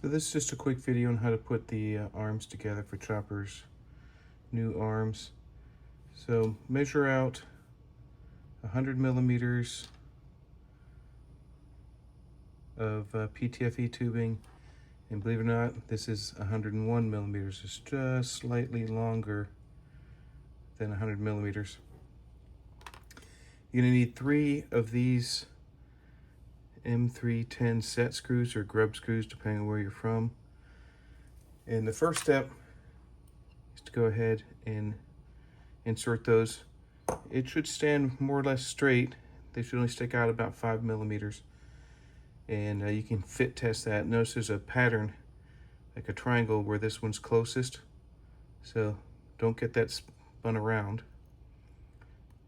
So this is just a quick video on how to put the arms together for choppers, new arms. So measure out 100 millimeters of PTFE tubing, and believe it or not, this is 101 millimeters. It's just slightly longer than 100 millimeters. You're gonna need 3 of these M310 set screws or grub screws, depending on where you're from. And the first step is to go ahead and insert those. It should stand more or less straight. They should only stick out about 5 millimeters. And you can fit test that. Notice there's a pattern, like a triangle, where this one's closest. So don't get that spun around.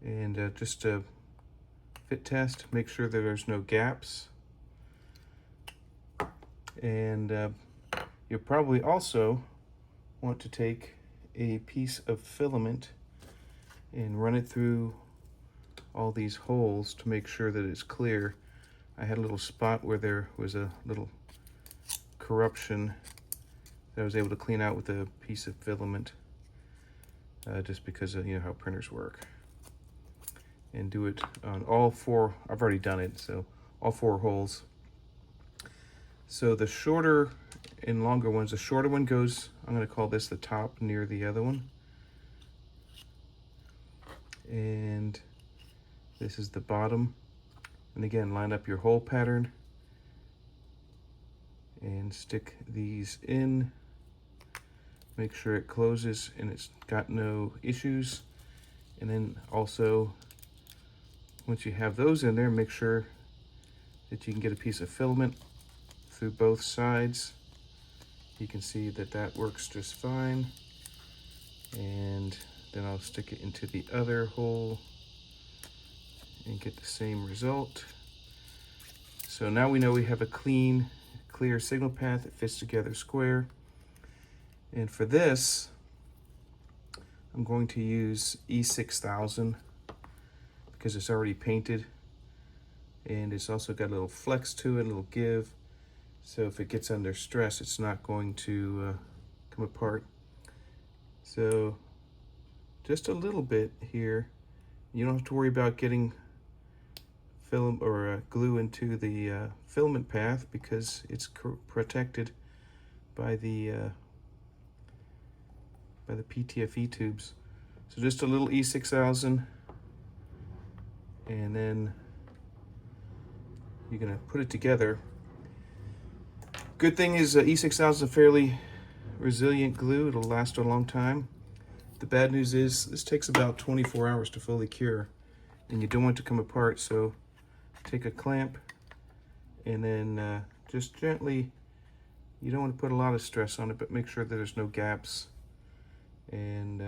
And just fit test, make sure that there's no gaps. And you'll probably also want to take a piece of filament and run it through all these holes to make sure that it's clear. I had a little spot where there was a little corruption that I was able to clean out with a piece of filament, just because of, you know, how printers work. And do it on all 4. I've already done it, so all 4 holes. So the shorter and longer ones, the shorter one goes, I'm going to call this the top near the other one. And this is the bottom. And again, line up your hole pattern and stick these in. Make sure it closes and it's got no issues. And then also, once you have those in there, make sure that you can get a piece of filament through both sides. You can see that that works just fine. And then I'll stick it into the other hole and get the same result. So now we know we have a clean, clear signal path that fits together square. And for this, I'm going to use E6000 because it's already painted, and it's also got a little flex to it, a little give. So if it gets under stress, it's not going to come apart. So just a little bit here. You don't have to worry about getting film or glue into the filament path because it's protected by the PTFE tubes. So just a little E6000, and then you're gonna put it together. Good thing is E6000 is a fairly resilient glue. It'll last a long time. The bad news is this takes about 24 hours to fully cure, and you don't want it to come apart. So take a clamp and then just gently, you don't want to put a lot of stress on it, but make sure that there's no gaps and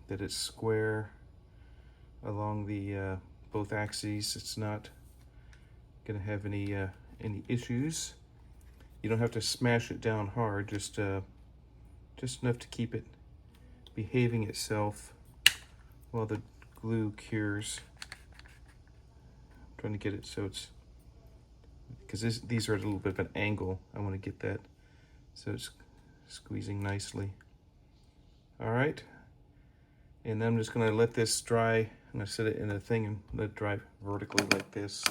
that it's square along the both axes. It's not going to have any issues. You don't have to smash it down hard, just enough to keep it behaving itself while the glue cures. I'm trying to get it so it's, because these are at a little bit of an angle. I want to get that so it's squeezing nicely. All right, and then I'm just going to let this dry. I'm going to set it in a thing and let it dry vertically like this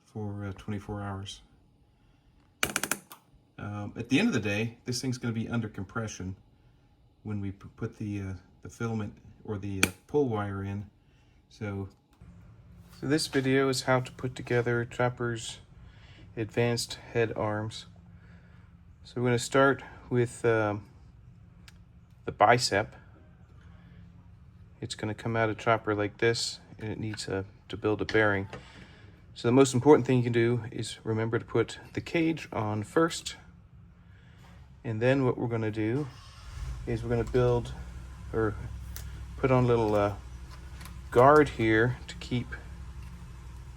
for 24 hours. At the end of the day, this thing's going to be under compression when we put the filament or the pull wire in. So this video is how to put together Chopper's advanced head arms. So we're going to start with the bicep. It's going to come out of Chopper like this, and it needs to build a bearing. So the most important thing you can do is remember to put the cage on first. And then what we're going to do is we're going to build or put on a little guard here to keep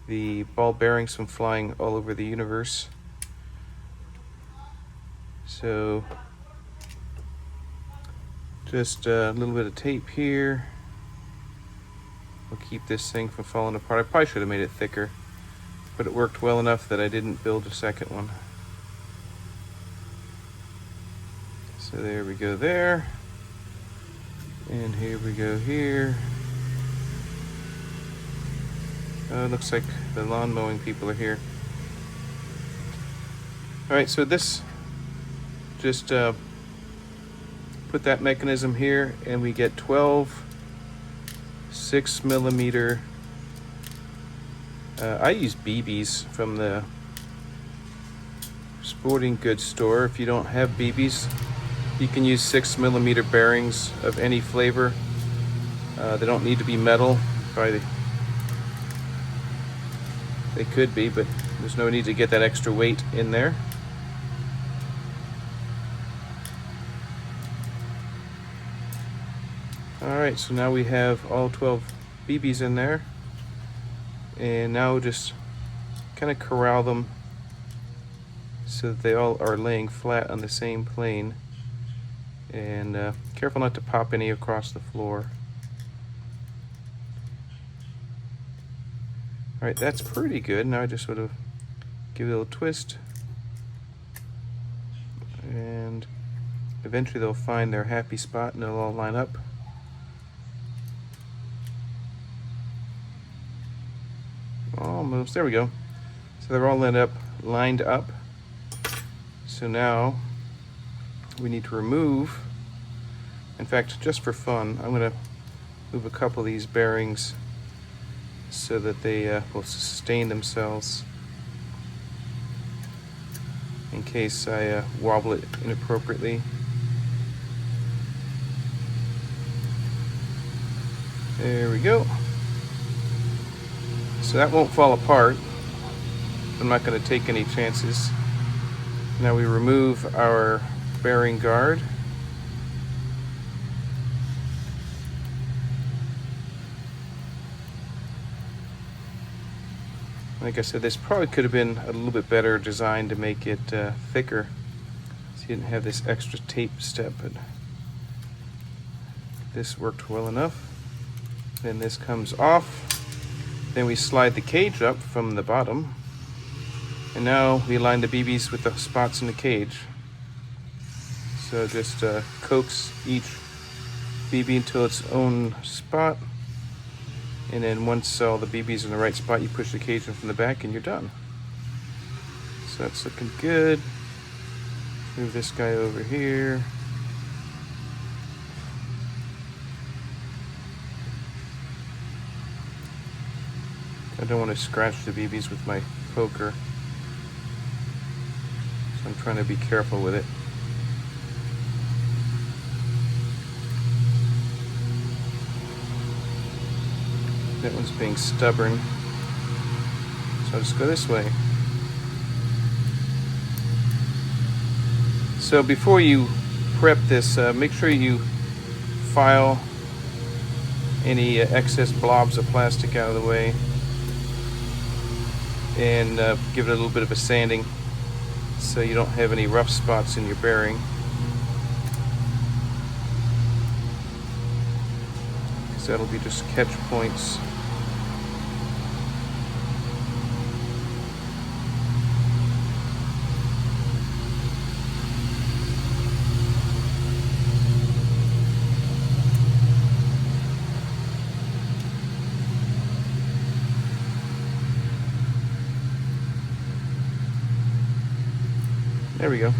the ball bearings from flying all over the universe. So just a little bit of tape here will keep this thing from falling apart. I probably should have made it thicker, but it worked well enough that I didn't build a second one. So there we go there. And here we go here. Oh, it looks like the lawn mowing people are here. All right, so this just put that mechanism here, and we get 12 6mm. I use BBs from the sporting goods store. If you don't have BBs, you can use 6mm bearings of any flavor. They don't need to be metal. Probably they could be, but there's no need to get that extra weight in there. All right, so now we have all 12 BBs in there, and now we'll just kind of corral them so that they all are laying flat on the same plane, and careful not to pop any across the floor. All right, that's pretty good. Now I just sort of give it a little twist, and eventually they'll find their happy spot and they'll all line up. Almost, there we go. So they're all lined up. So now we need to remove, in fact, just for fun, I'm gonna move a couple of these bearings so that they will sustain themselves in case I wobble it inappropriately. There we go. So that won't fall apart. I'm not going to take any chances. Now we remove our bearing guard. Like I said, this probably could have been a little bit better designed to make it thicker, so you didn't have this extra tape step, but this worked well enough. Then this comes off. Then we slide the cage up from the bottom, and now we line the BBs with the spots in the cage. So just coax each BB into its own spot, and then once all the BBs in the right spot, you push the cage in from the back and you're done. So that's looking good. Move this guy over here. I don't want to scratch the BBs with my poker, so I'm trying to be careful with it. That one's being stubborn, so I'll just go this way. So before you prep this, make sure you file any excess blobs of plastic out of the way, and give it a little bit of a sanding so you don't have any rough spots in your bearing. Because that'll be just catch points. There we go. I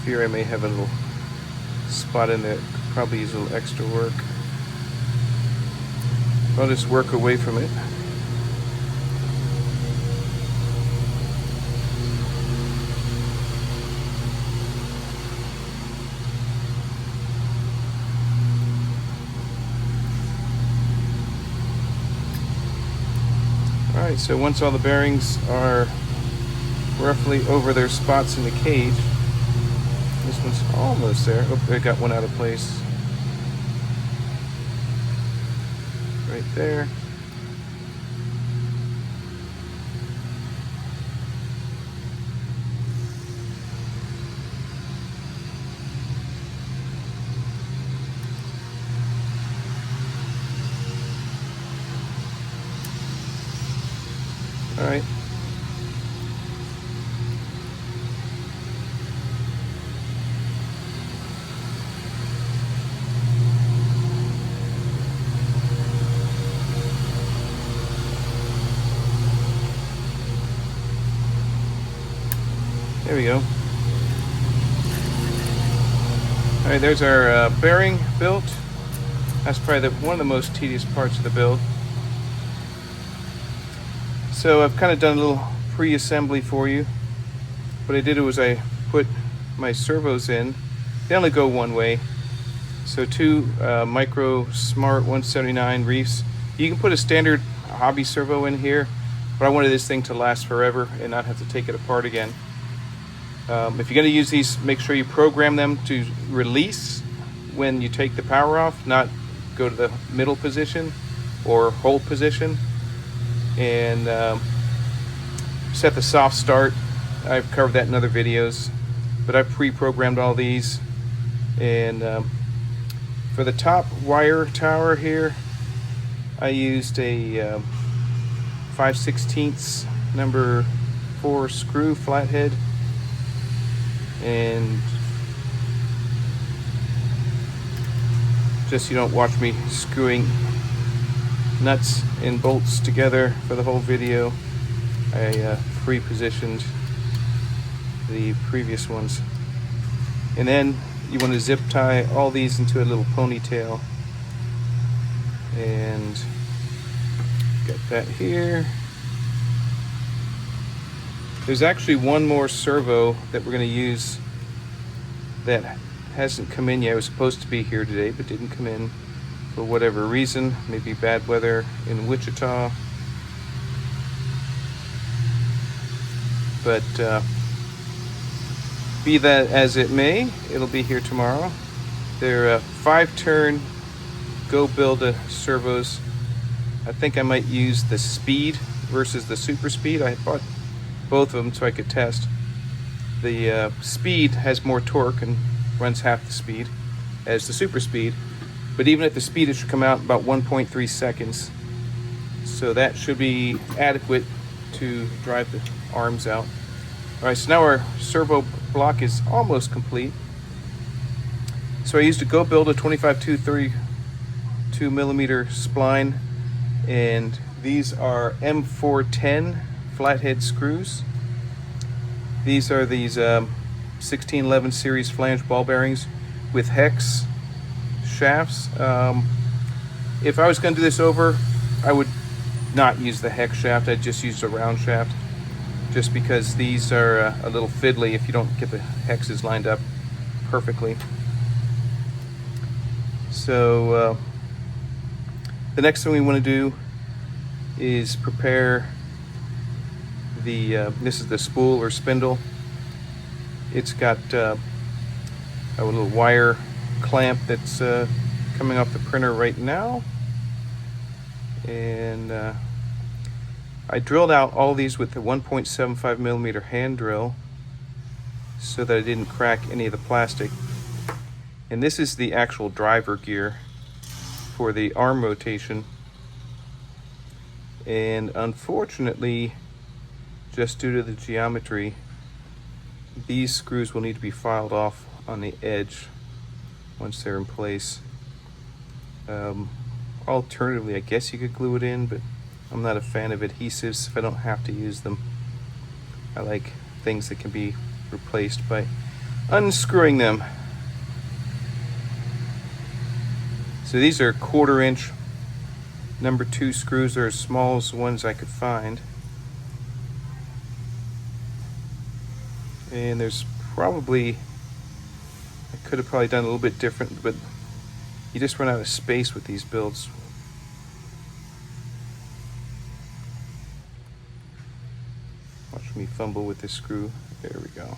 fear I may have a little spot in there. Could probably use a little extra work. I'll just work away from it. Alright, so once all the bearings are roughly over their spots in the cage, this one's almost there. Oh, I got one out of place. Right there. All right. There we go. All right, there's our bearing built. That's probably one of the most tedious parts of the build. So I've kind of done a little pre-assembly for you. What I did was I put my servos in. They only go one way. So two Micro Smart 179 reefs. You can put a standard hobby servo in here, but I wanted this thing to last forever and not have to take it apart again. If you're going to use these, make sure you program them to release when you take the power off, not go to the middle position or hold position. And set the soft start. I've covered that in other videos, but I've pre-programmed all these. And for the top wire tower here, I used a 5/16 number 4 screw flathead, and just so you don't watch me screwing nuts and bolts together for the whole video, I pre-positioned the previous ones. And then you want to zip tie all these into a little ponytail, and get that here. There's actually one more servo that we're going to use that hasn't come in yet. It was supposed to be here today but didn't come in for whatever reason, maybe bad weather in Wichita. But be that as it may, it'll be here tomorrow. They're 5-turn Go Builda servos. I think I might use the speed versus the super speed. I bought both of them so I could test. The speed has more torque and runs half the speed as the super speed. But even at the speed, it should come out in about 1.3 seconds. So that should be adequate to drive the arms out. All right, so now our servo block is almost complete. So I used a Go Builda 25-2 32 millimeter spline, and these are M410 flathead screws. These are these 1611 series flange ball bearings with hex shafts. If I was going to do this over, I would not use the hex shaft. I'd just use a round shaft, just because these are a little fiddly if you don't get the hexes lined up perfectly. So the next thing we want to do is prepare the this is the spool or spindle. It's got a little wire clamp that's coming off the printer right now, and I drilled out all these with the 1.75 millimeter hand drill so that I didn't crack any of the plastic. And this is the actual driver gear for the arm rotation, and unfortunately, just due to the geometry, these screws will need to be filed off on the edge once they're in place. Alternatively, I guess you could glue it in, but I'm not a fan of adhesives if I don't have to use them. I like things that can be replaced by unscrewing them. So these are 1/4 inch number 2 screws. They're as small as the ones I could find. And there's probably, I could have probably done a little bit different, but you just run out of space with these builds. Watch me fumble with this screw. There we go.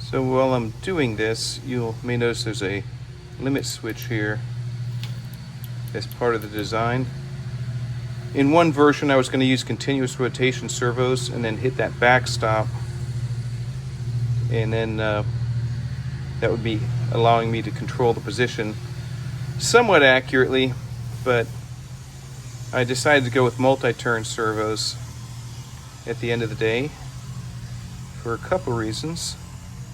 So while I'm doing this, you may notice there's a limit switch here as part of the design. In one version, I was going to use continuous rotation servos and then hit that backstop, and then that would be allowing me to control the position somewhat accurately, but I decided to go with multi-turn servos at the end of the day for a couple reasons.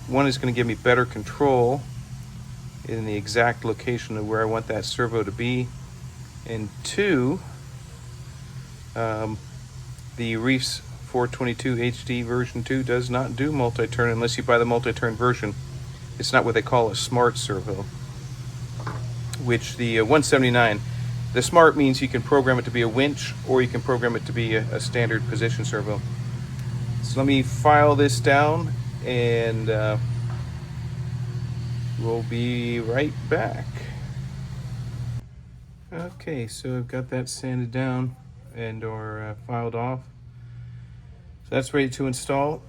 One is going to give me better control in the exact location of where I want that servo to be. And 2, the Reefs 422 HD version 2 does not do multi-turn unless you buy the multi-turn version. It's not what they call a smart servo, which the 179, the smart means you can program it to be a winch or you can program it to be a standard position servo. So let me file this down and we'll be right back. Okay, so I've got that sanded down and or filed off. So that's ready to install.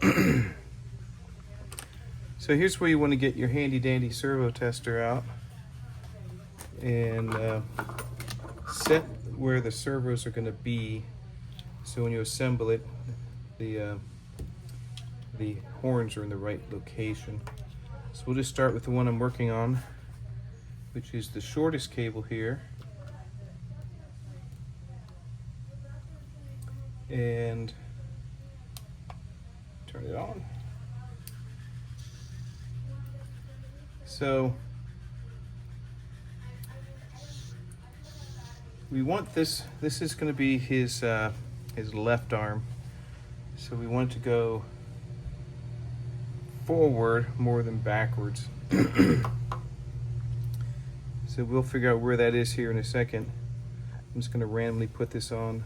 So here's where you want to get your handy dandy servo tester out and set where the servos are going to be. So when you assemble it, the horns are in the right location. So we'll just start with the one I'm working on, which is the shortest cable here. And turn it on. So we want this is going to be his left arm. So we want it to go forward more than backwards. So we'll figure out where that is here in a second. I'm just going to randomly put this on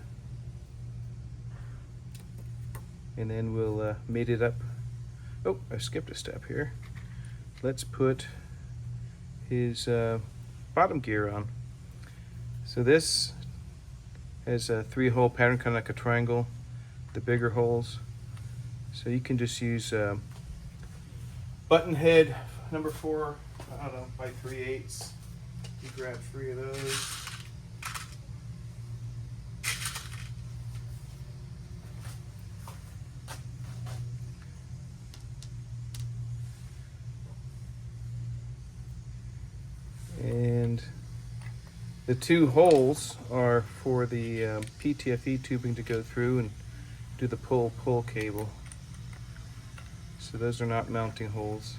and then we'll mate it up. Oh, I skipped a step here. Let's put his bottom gear on. So this has a 3-hole pattern, kind of like a triangle, the bigger holes. So you can just use button head number 4, I don't know, by 3/8. You grab 3 of those. And the 2 holes are for the PTFE tubing to go through and do the pull cable. So those are not mounting holes.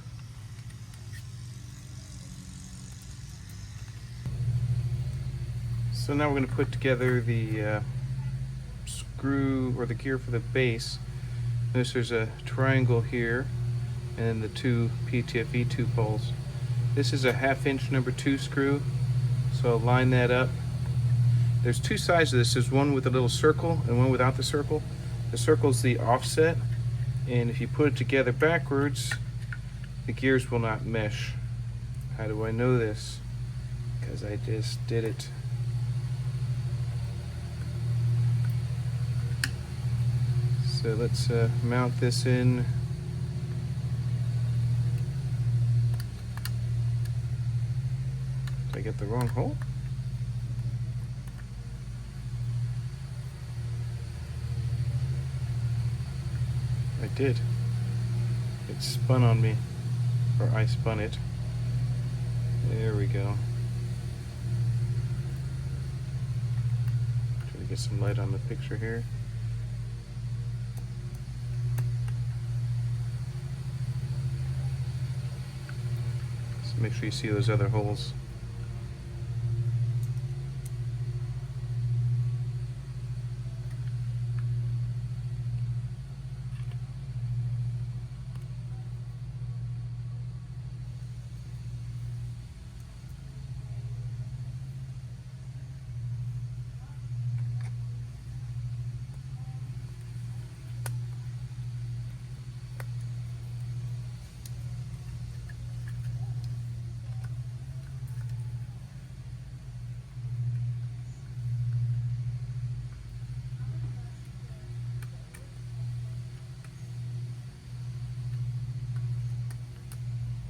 So now we're going to put together the screw or the gear for the base. Notice there's a triangle here and the 2 PTFE tube holes. This is a 1/2" number 2 screw, so I'll line that up. There's 2 sides of this. There's one with a little circle and one without the circle. The circle is the offset, and if you put it together backwards, the gears will not mesh. How do I know this? Because I just did it. So let's mount this in. Did I get the wrong hole? I did. It spun on me, or I spun it. There we go. Try to get some light on the picture here. So make sure you see those other holes.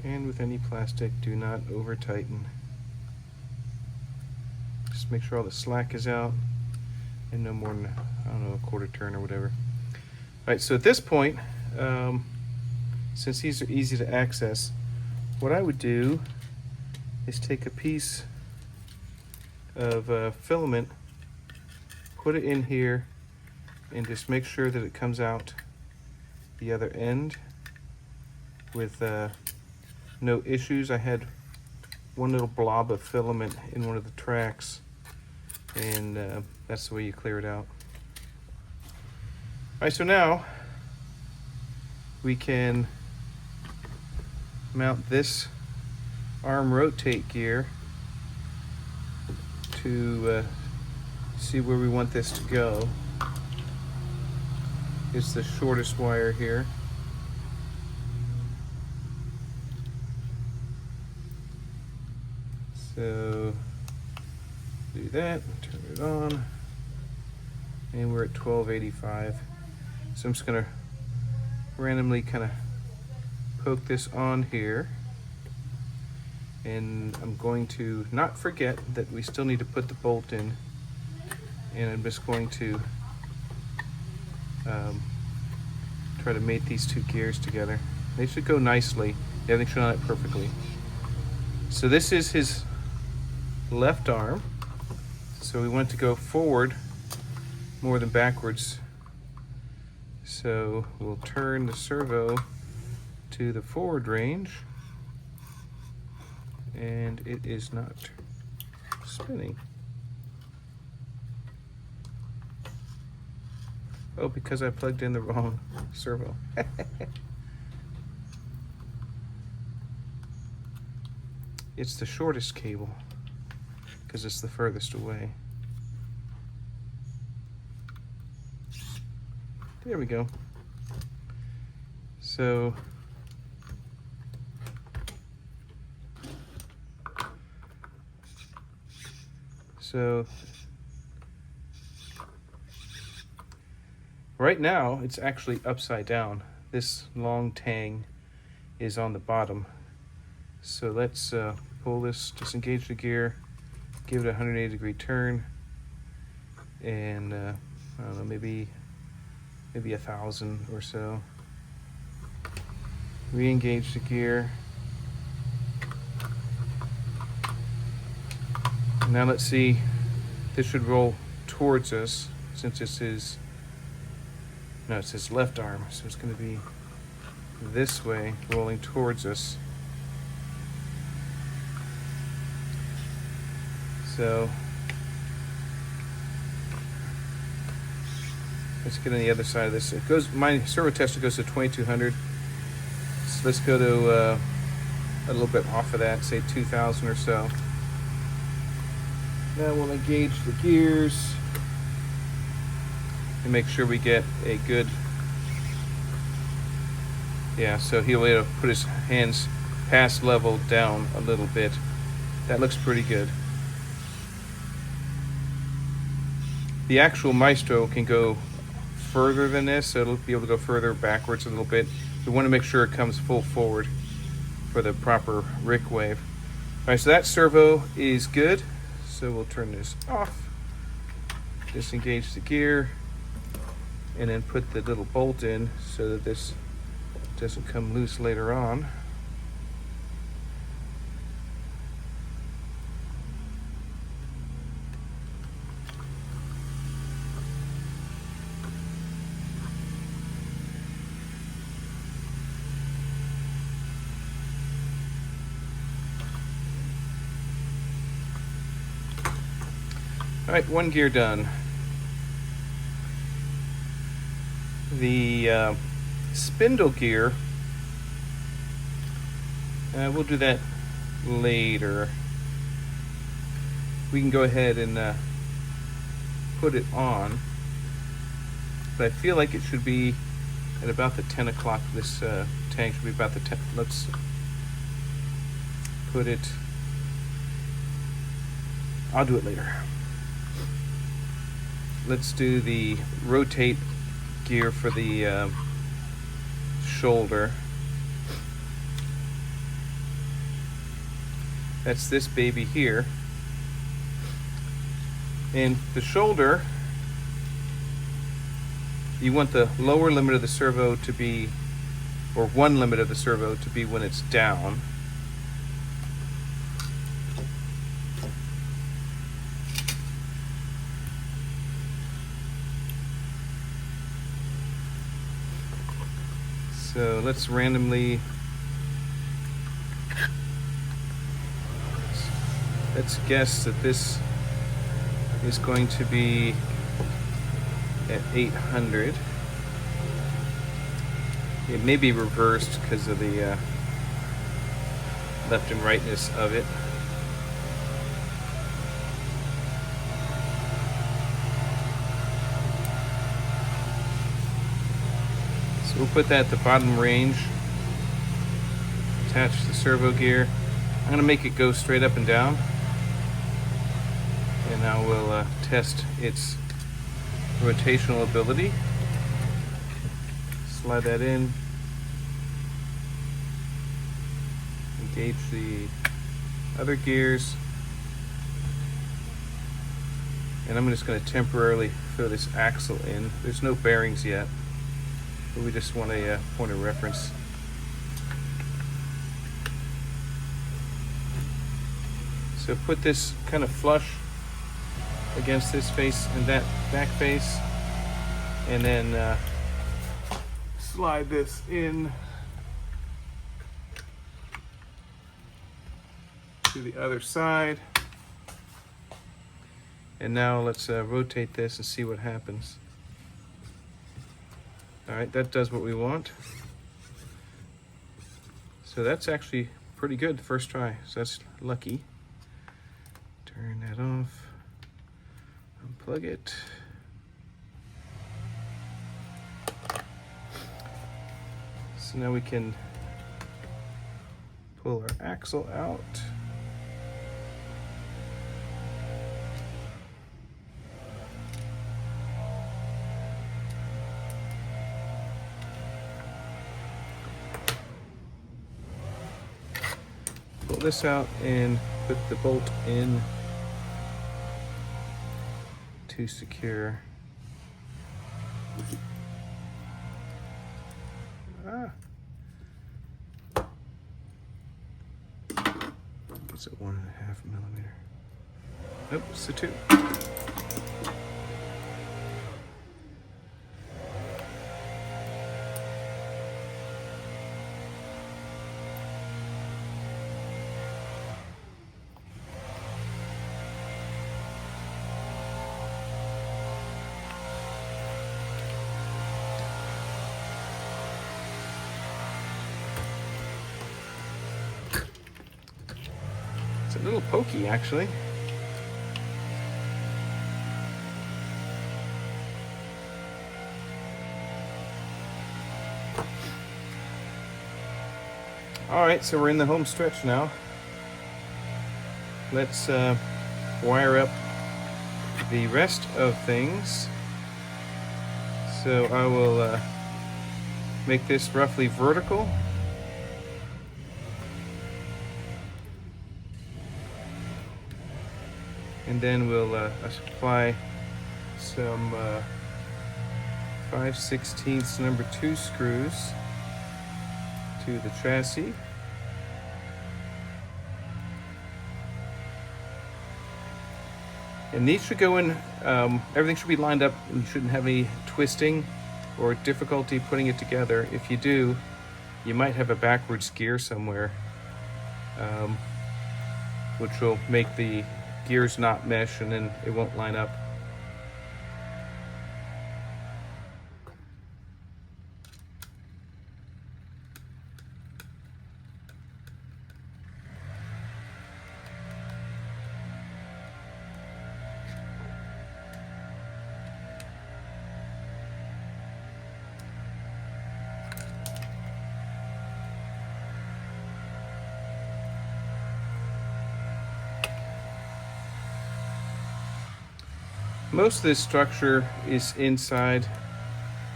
And with any plastic, do not over tighten. Just make sure all the slack is out and no more than, I don't know, a 1/4 turn or whatever. All right, so at this point, since these are easy to access, what I would do is take a piece of filament, put it in here, and just make sure that it comes out the other end with no issues. I had one little blob of filament in one of the tracks, and that's the way you clear it out. All right, so now we can mount this arm rotate gear to see where we want this to go. It's the shortest wire here. So do that, turn it on, and we're at 1285. So I'm just gonna randomly kind of poke this on here, and I'm going to not forget that we still need to put the bolt in, and I'm just going to try to mate these two gears together. They should go nicely. Everything should line up perfectly. So this is his left arm, so we want to go forward more than backwards. So we'll turn the servo to the forward range, and it is not spinning. Oh, because I plugged in the wrong servo. It's the shortest cable because it's the furthest away. There we go. So right now it's actually upside down. This long tang is on the bottom. So let's pull this, disengage the gear, give it a 180-degree turn, and I don't know, maybe 1,000 or so. Re-engage the gear. Now let's see, this should roll towards us since it's his, no, it's his left arm, so it's going to be this way, rolling towards us. So let's get on the other side of this. It goes, my servo tester goes to 2200. So let's go to a little bit off of that, say 2000 or so. Now we'll engage the gears and make sure we get a good, yeah, so he'll be able to put his hands past level down a little bit. That looks pretty good. The actual Maestro can go further than this, so it'll be able to go further backwards a little bit. We want to make sure it comes full forward for the proper Rick wave. All right, so that servo is good. So we'll turn this off, disengage the gear, and then put the little bolt in so that this doesn't come loose later on. All right, one gear done. The spindle gear, we'll do that later. We can go ahead and put it on, but I feel like it should be at about the 10 o'clock. This tank should be about the 10. Let's put it, I'll do it later. Let's do the rotate gear for the shoulder. That's this baby here. And the shoulder, you want the lower limit of the servo to be, or one limit of the servo to be when it's down. So let's randomly let's guess that this is going to be at 800. It may be reversed because of the left and rightness of it. So we'll put that at the bottom range. Attach the servo gear. I'm going to make it go straight up and down. And now we'll test its rotational ability. Slide that in. Engage the other gears. And I'm just going to temporarily throw this axle in. There's no bearings yet, but we just want a point of reference. So put this kind of flush against this face and that back face, and then slide this in to the other side. And now let's rotate this and see what happens. All right, that does what we want. So that's actually pretty good the first try, so that's lucky. Turn that off, unplug it. So now we can pull our axle out. Pull this out and put the bolt in to secure. It's at 1.5 millimeter. Nope, it's a 2. It's a little pokey, actually. All right, so we're in the home stretch now. Let's wire up the rest of things. So I will make this roughly vertical. And then we'll apply some 5/16 number 2 screws to the chassis. And these should go in, everything should be lined up, and you shouldn't have any twisting or difficulty putting it together. If you do, you might have a backwards gear somewhere, which will make the gears not mesh, and then it won't line up. Most of this structure is inside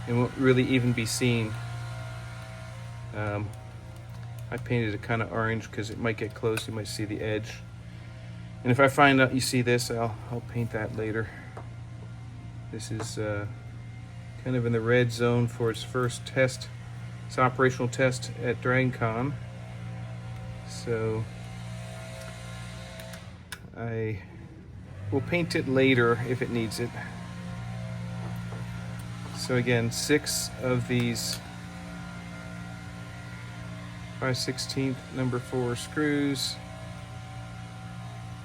and won't really even be seen. I painted it kind of orange because it might get close, you might see the edge. And if I find out you see this, I'll paint that later. This is kind of in the red zone for its first test, its operational test at DragonCon. So I will paint it later if it needs it. So again, 6 of these 5/16 number 4 screws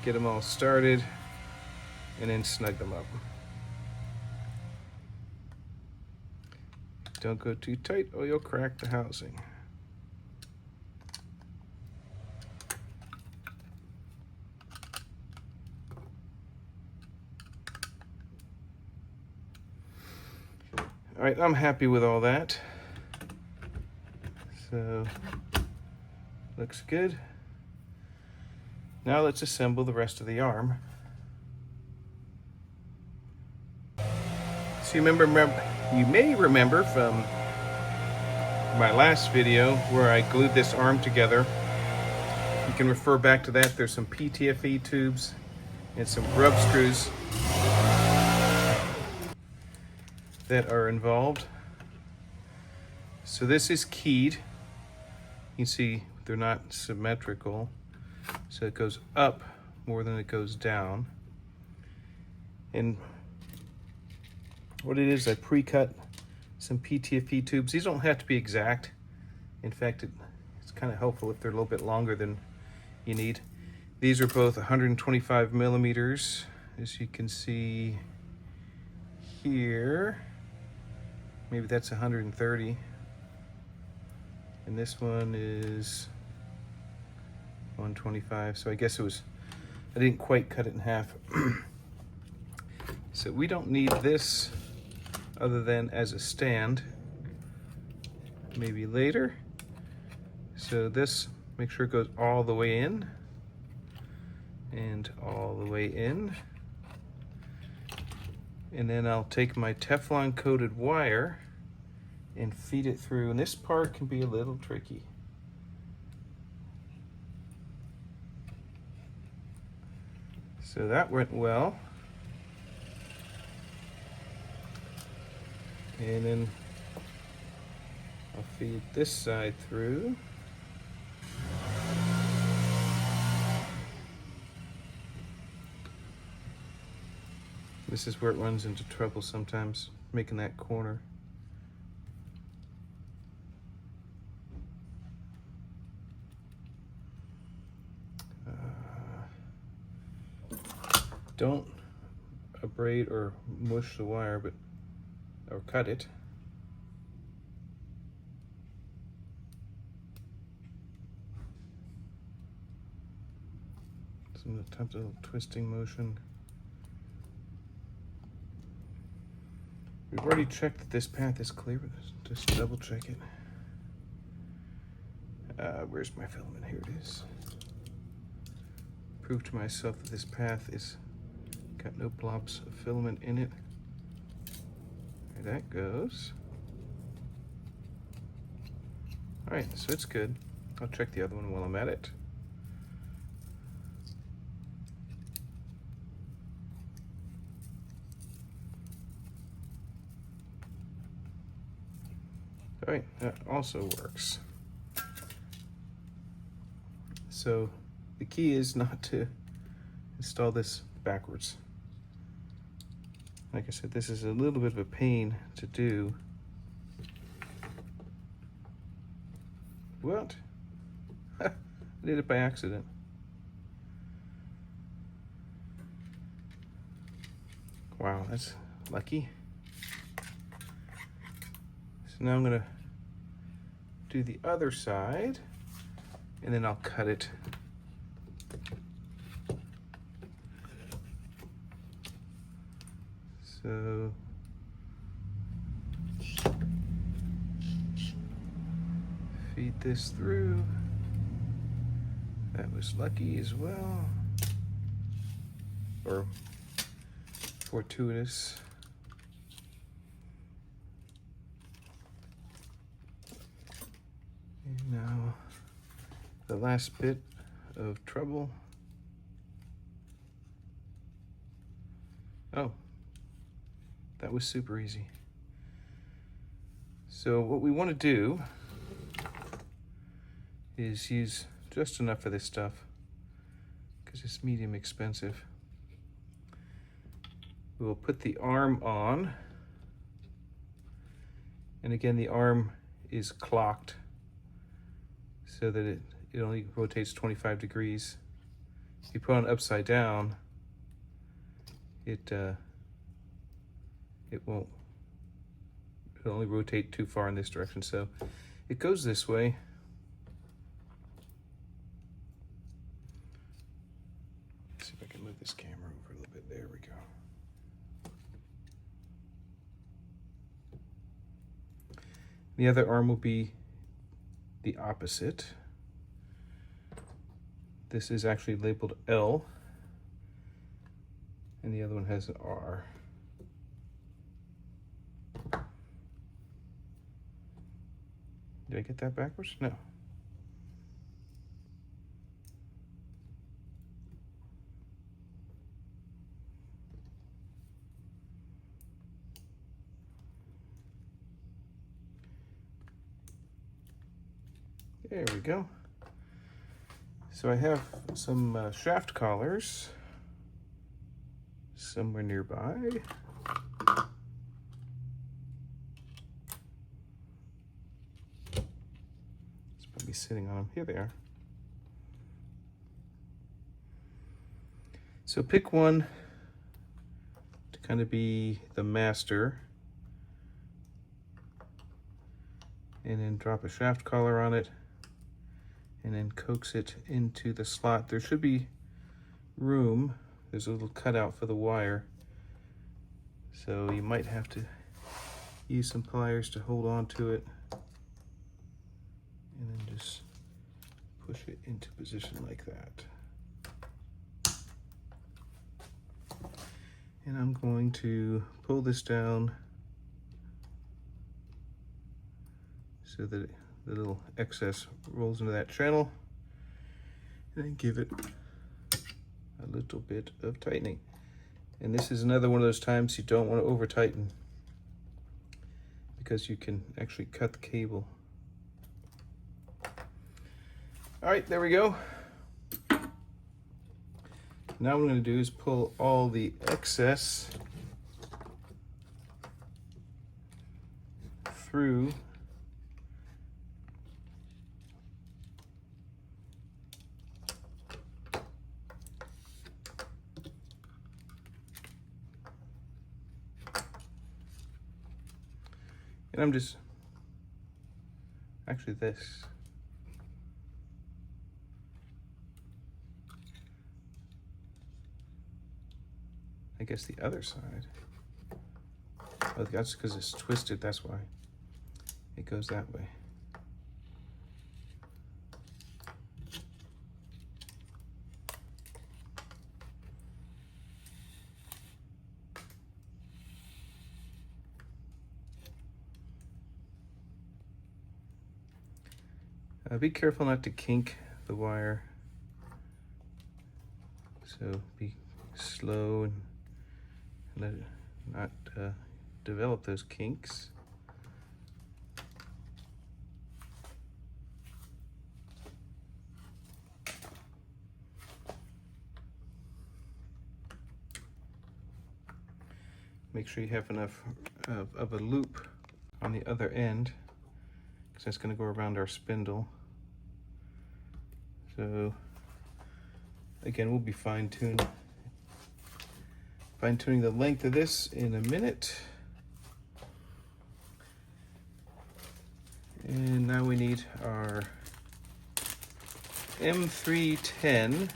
get them all started, and then snug them up. Don't go too tight or you'll crack the housing. All right, I'm happy with all that. So, looks good. Now let's assemble the rest of the arm. So you may remember from my last video where I glued this arm together. You can refer back to that. There's some PTFE tubes and some grub screws that are involved. So this is keyed. You can see they're not symmetrical. So it goes up more than it goes down. And what it is, I pre-cut some PTFE tubes. These don't have to be exact. In fact, it's kind of helpful if they're a little bit longer than you need. These are both 125 millimeters, as you can see here. Maybe that's 130. And this one is 125. So I guess I didn't quite cut it in half. So we don't need this other than as a stand, maybe later. So this, make sure it goes all the way in and all the way in. And then I'll take my Teflon coated wire and feed it through. And this part can be a little tricky. So that went well. And then I'll feed this side through. This is where it runs into trouble sometimes, making that corner. Don't abrade or mush the wire, or cut it. Sometimes a little twisting motion. We've already checked that this path is clear, but just double check it. Where's my filament? Here it is. Prove to myself that this path is got no blobs of filament in it. There that goes. All right, so it's good. I'll check the other one while I'm at it. All right, that also works. So the key is not to install this backwards. Like I said, this is a little bit of a pain to do. What? I did it by accident. Wow, that's lucky. So now I'm gonna do the other side, and then I'll cut it. So feed this through. That was lucky as well, or fortuitous. And now the last bit of trouble. Oh, that was super easy. So what we want to do is use just enough of this stuff because it's medium expensive. We'll put the arm on, and again the arm is clocked so that it only rotates 25 degrees If you put it on upside down, it won't. It'll only rotate too far in this direction. So it goes this way. Let's see if I can move this camera over a little bit. There we go. The other arm will be the opposite. This is actually labeled L, and the other one has an R. Did I get that backwards? No. There we go. So I have some shaft collars somewhere nearby. It's probably sitting on them. Here they are. So pick one to kind of be the master, and then drop a shaft collar on it, and then coax it into the slot. There should be room. There's a little cutout for the wire, so you might have to use some pliers to hold on to it, and then just push it into position like that. And I'm going to pull this down so that the little excess rolls into that channel, and then give it a little bit of tightening. And this is another one of those times you don't want to over tighten, because you can actually cut the cable. All right, there we go. Now what I'm going to do is pull all the excess through and I'm just actually this. I guess the other side. Oh, that's because it's twisted, that's why it goes that way. Be careful not to kink the wire. So be slow and let it not develop those kinks. Make sure you have enough of a loop on the other end, because that's going to go around our spindle. So again, we'll be fine-tuning the length of this in a minute. And now we need our M310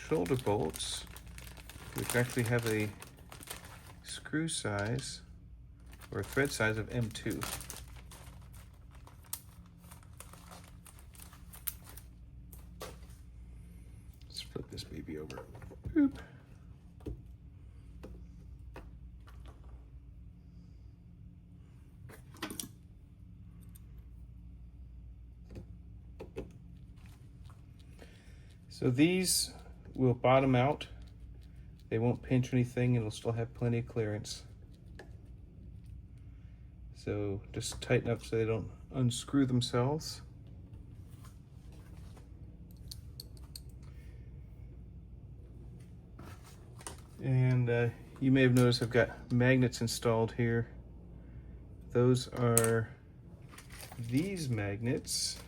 shoulder bolts, which actually have a screw size or thread size of M2. Let's flip this baby over. Boop. So these will bottom out. They won't pinch anything, and it'll still have plenty of clearance. So just tighten up so they don't unscrew themselves. And you may have noticed I've got magnets installed here. Those are these magnets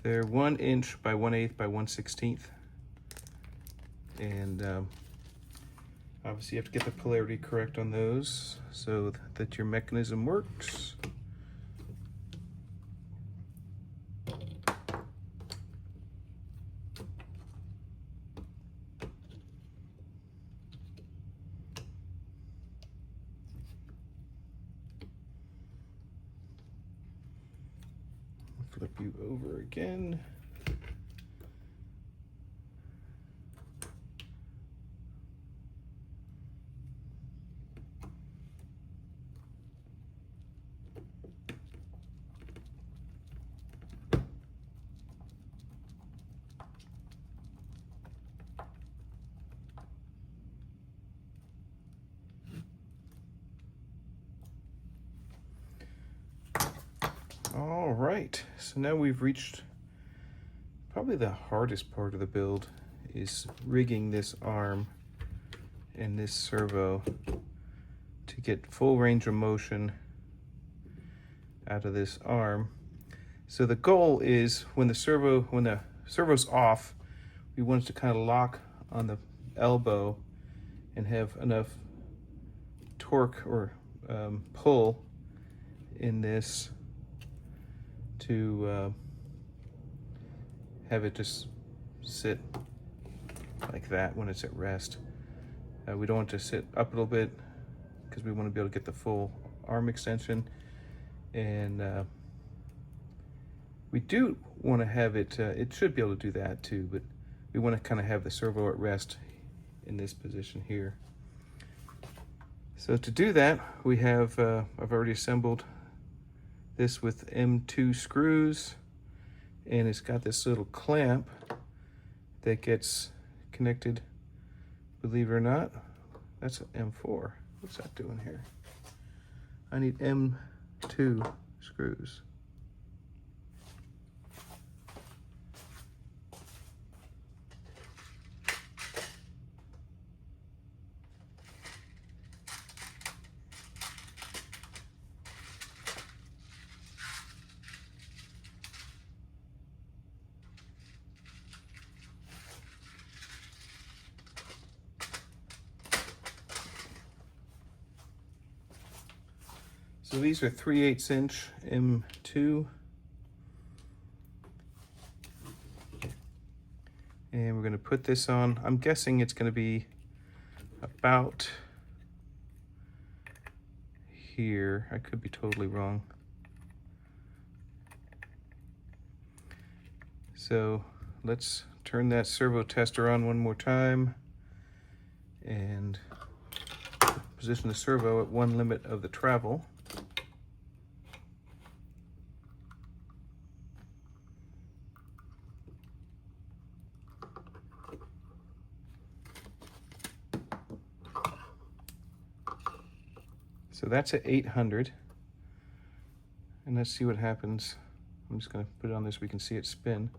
They're 1 inch by 1/8 by 1/16. And obviously you have to get the polarity correct on those so that your mechanism works. Flip you over again. All right, so now we've reached probably the hardest part of the build, is rigging this arm and this servo to get full range of motion out of this arm. So the goal is when the servo's off, we want it to kind of lock on the elbow and have enough torque or pull in this to have it just sit like that when it's at rest. We don't want it to sit up a little bit because we want to be able to get the full arm extension. And we do want to have it, it should be able to do that too, but we want to kind of have the servo at rest in this position here. So to do that, we have, I've already assembled this with M2 screws, and it's got this little clamp that gets connected, believe it or not. That's an M4. What's that doing here? I need M2 screws. So these are 3/8 inch M2. And we're going to put this on. I'm guessing it's going to be about here. I could be totally wrong. So let's turn that servo tester on one more time and position the servo at one limit of the travel. So that's at 800, and let's see what happens. I'm just going to put it on there so we can see it spin.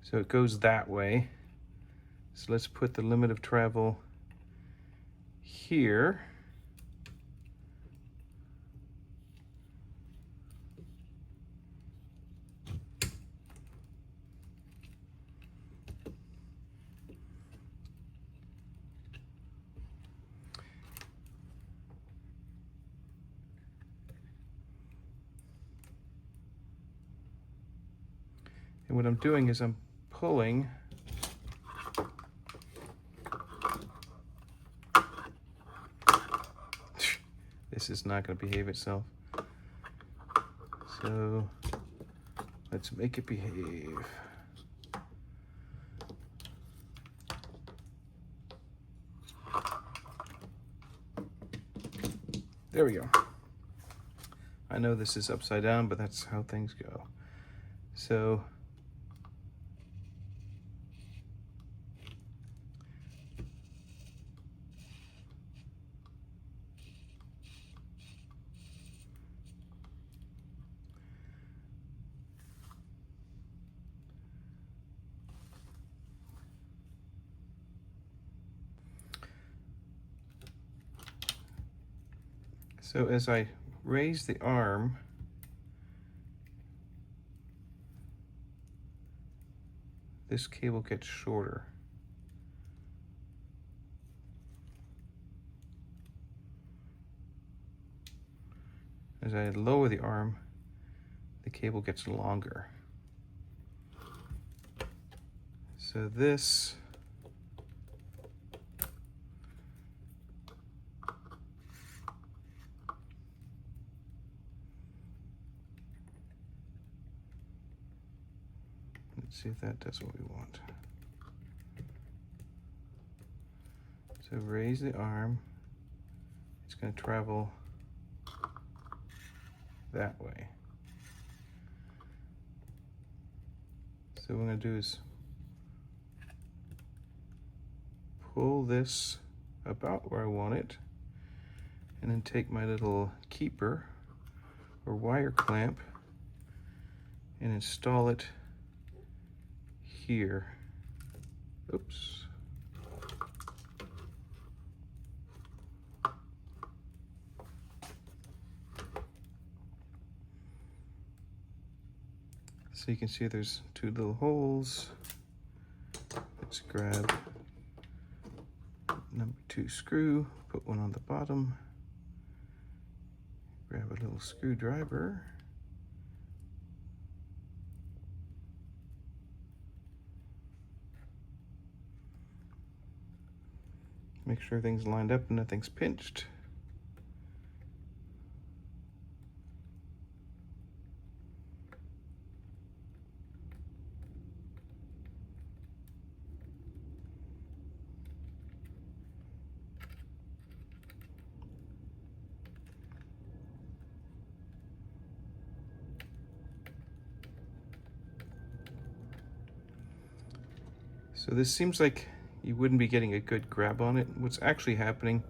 So it goes that way. So let's put the limit of travel here. And what I'm doing is I'm pulling this is not going to behave itself. So let's make it behave. There we go. I know this is upside down, but that's how things go. So as I raise the arm, this cable gets shorter. As I lower the arm, the cable gets longer. So this let's see if that does what we want. So raise the arm. It's going to travel that way. So what I'm going to do is pull this about where I want it, and then take my little keeper or wire clamp and install it here. Oops. So you can see there's two little holes. Let's grab number 2 screw, put one on the bottom, grab a little screwdriver, make sure everything's lined up and nothing's pinched. So this seems like you wouldn't be getting a good grab on it. What's actually happening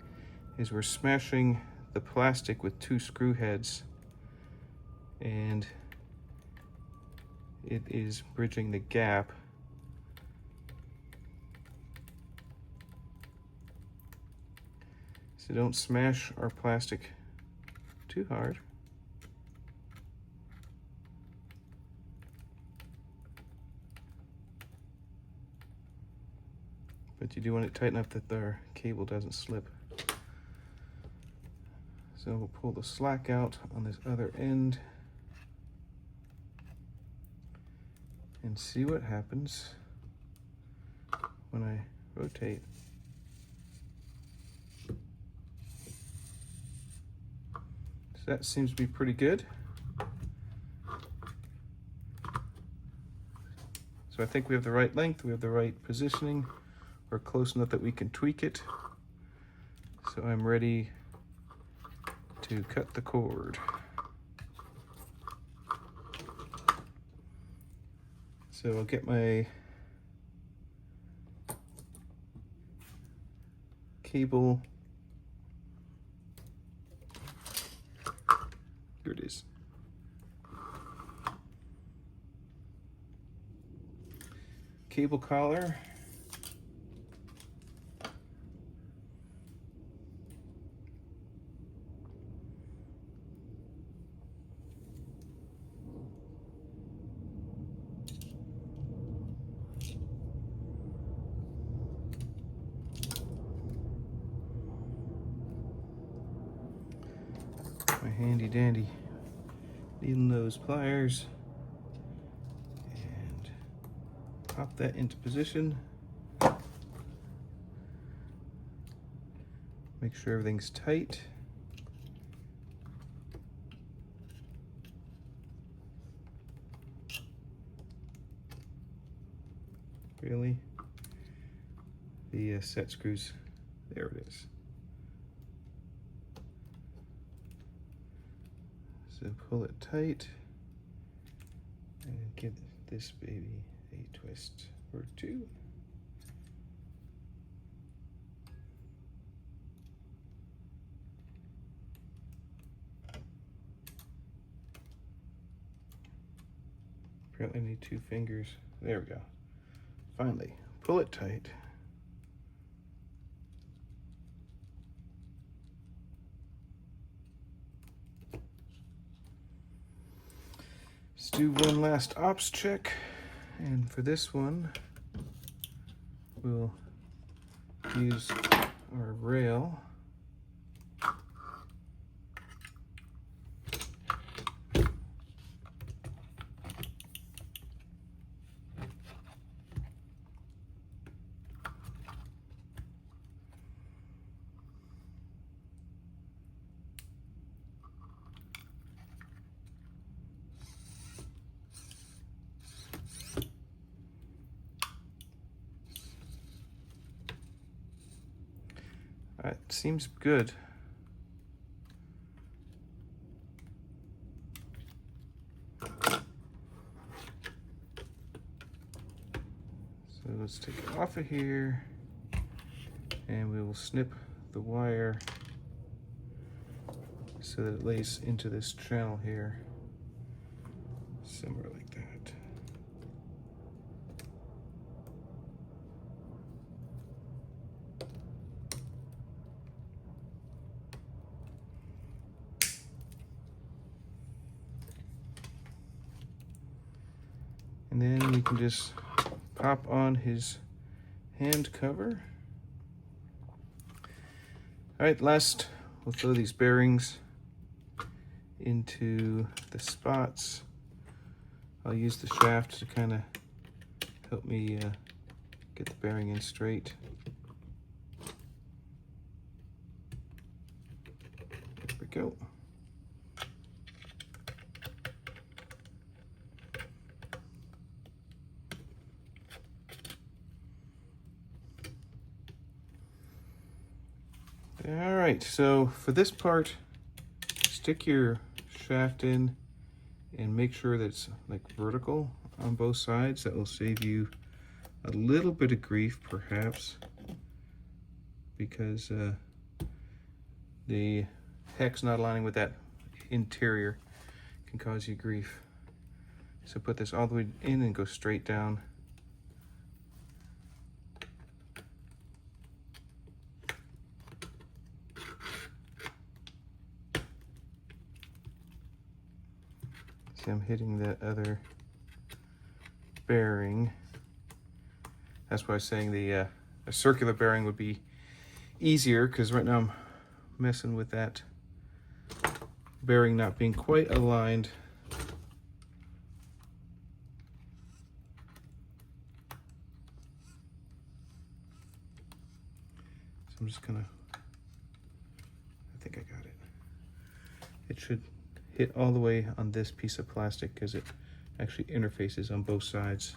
is we're smashing the plastic with 2 screw heads, and it is bridging the gap. So don't smash our plastic too hard. But you do want it tight enough that our cable doesn't slip. So we'll pull the slack out on this other end and see what happens when I rotate. So that seems to be pretty good. So I think we have the right length, we have the right positioning. We're close enough that we can tweak it. So I'm ready to cut the cord. So I'll get my cable. Here it is. Cable collar. My handy dandy needle nose pliers, and pop that into position. Make sure everything's tight. Really? The set screws, there it is. So pull it tight and give this baby a twist or 2. Apparently I need 2 fingers. There we go. Finally, pull it tight. Let's do one last ops check. And for this one, we'll use our rail. That seems good. So let's take it off of here, and we will snip the wire so that it lays into this channel here, somewhere like that. And then we can just pop on his hand cover. All right, last we'll throw these bearings into the spots. I'll use the shaft to kind of help me get the bearing in straight. There we go. All right, so for this part, stick your shaft in and make sure that it's like vertical on both sides. That will save you a little bit of grief perhaps, because the hex not aligning with that interior can cause you grief. So put this all the way in and go straight down. See, I'm hitting that other bearing. That's why I was saying a circular bearing would be easier, because right now I'm messing with that bearing not being quite aligned. So I'm just gonna, I think I got it. It should hit all the way on this piece of plastic because it actually interfaces on both sides.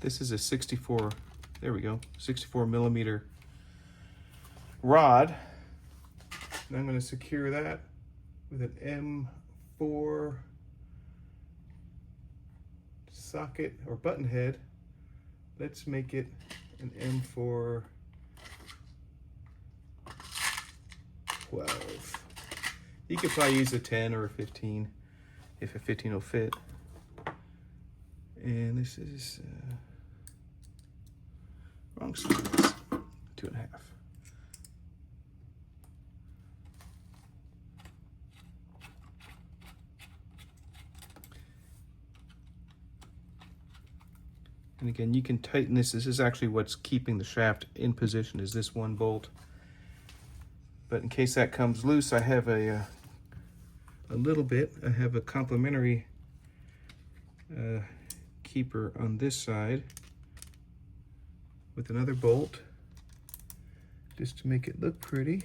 This is a 64, there we go, 64 millimeter rod. And I'm going to secure that with an M4 socket or button head. Let's make it an M4 12. You could probably use a 10 or a 15 if a 15 will fit. And this is wrong size, 2.5. And again, you can tighten this. This is actually what's keeping the shaft in position, is this one bolt. But in case that comes loose, I have a little bit. I have a complementary keeper on this side with another bolt, just to make it look pretty.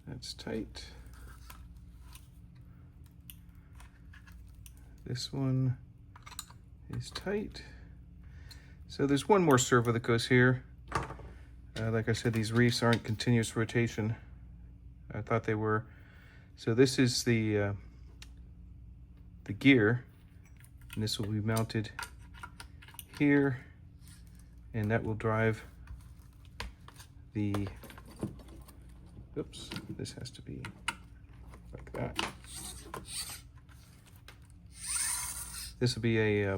That's tight. This one is tight. So there's one more servo that goes here. Like I said, these reefs aren't continuous rotation. I thought they were. So this is the the gear, and this will be mounted here, and that will drive the, oops, this has to be like that. This will be a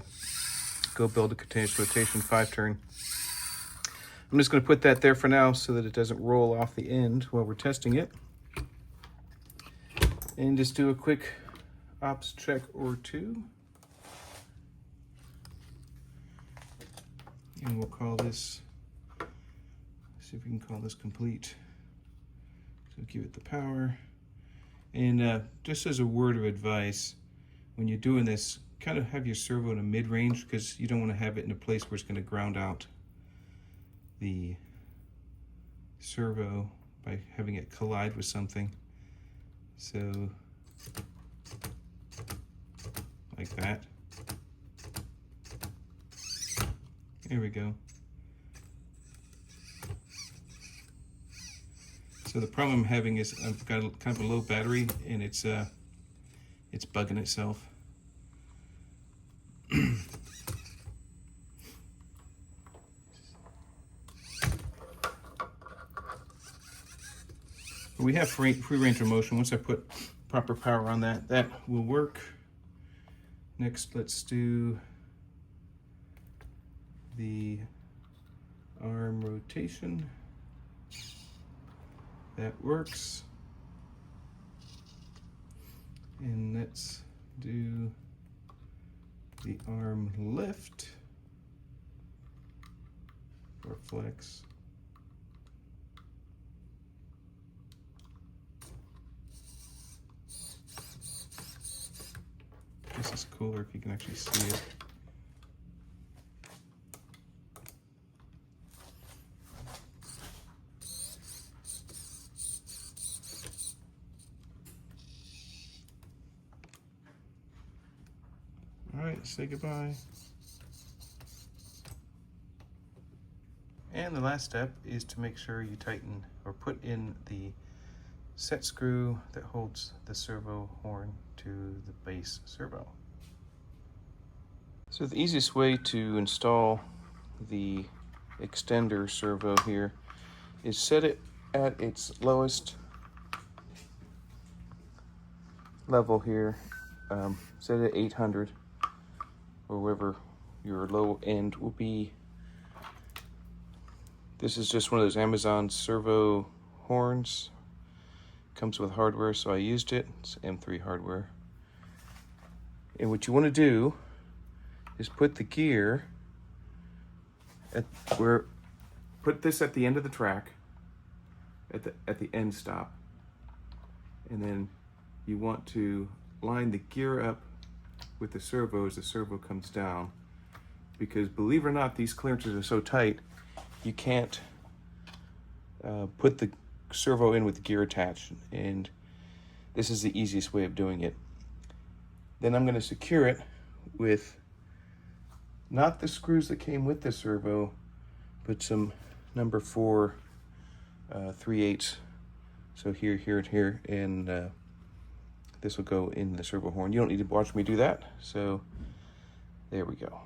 Go Build a Continuous Rotation 5-turn. I'm just going to put that there for now so that it doesn't roll off the end while we're testing it. And just do a quick ops check or two. And we'll call this, see if we can call this complete. So give it the power. And just as a word of advice, when you're doing this, kind of have your servo in a mid-range, because you don't want to have it in a place where it's going to ground out the servo by having it collide with something. So like that. There we go. So the problem I'm having is I've got kind of a low battery, and it's bugging itself. We have free range of motion. Once I put proper power on that, that will work. Next, let's do the arm rotation. That works. And let's do the arm lift or flex. This is cooler if you can actually see it. All right, say goodbye. And the last step is to make sure you tighten or put in the set screw that holds the servo horn to the base servo. So the easiest way to install the extender servo here is set it at its lowest level here. Set it at 800 or wherever your low end will be. This is just one of those Amazon servo horns. Comes with hardware, so I used it. It's M3 hardware. And what you want to do is put the gear at where, put this at the end of the track, at the end stop, and then you want to line the gear up with the servo as the servo comes down, because believe it or not, these clearances are so tight you can't put the servo in with the gear attached, and this is the easiest way of doing it. Then I'm going to secure it with not the screws that came with the servo, but some number 4 3/8. So here, here, and here, and this will go in the servo horn. You don't need to watch me do that. So there we go.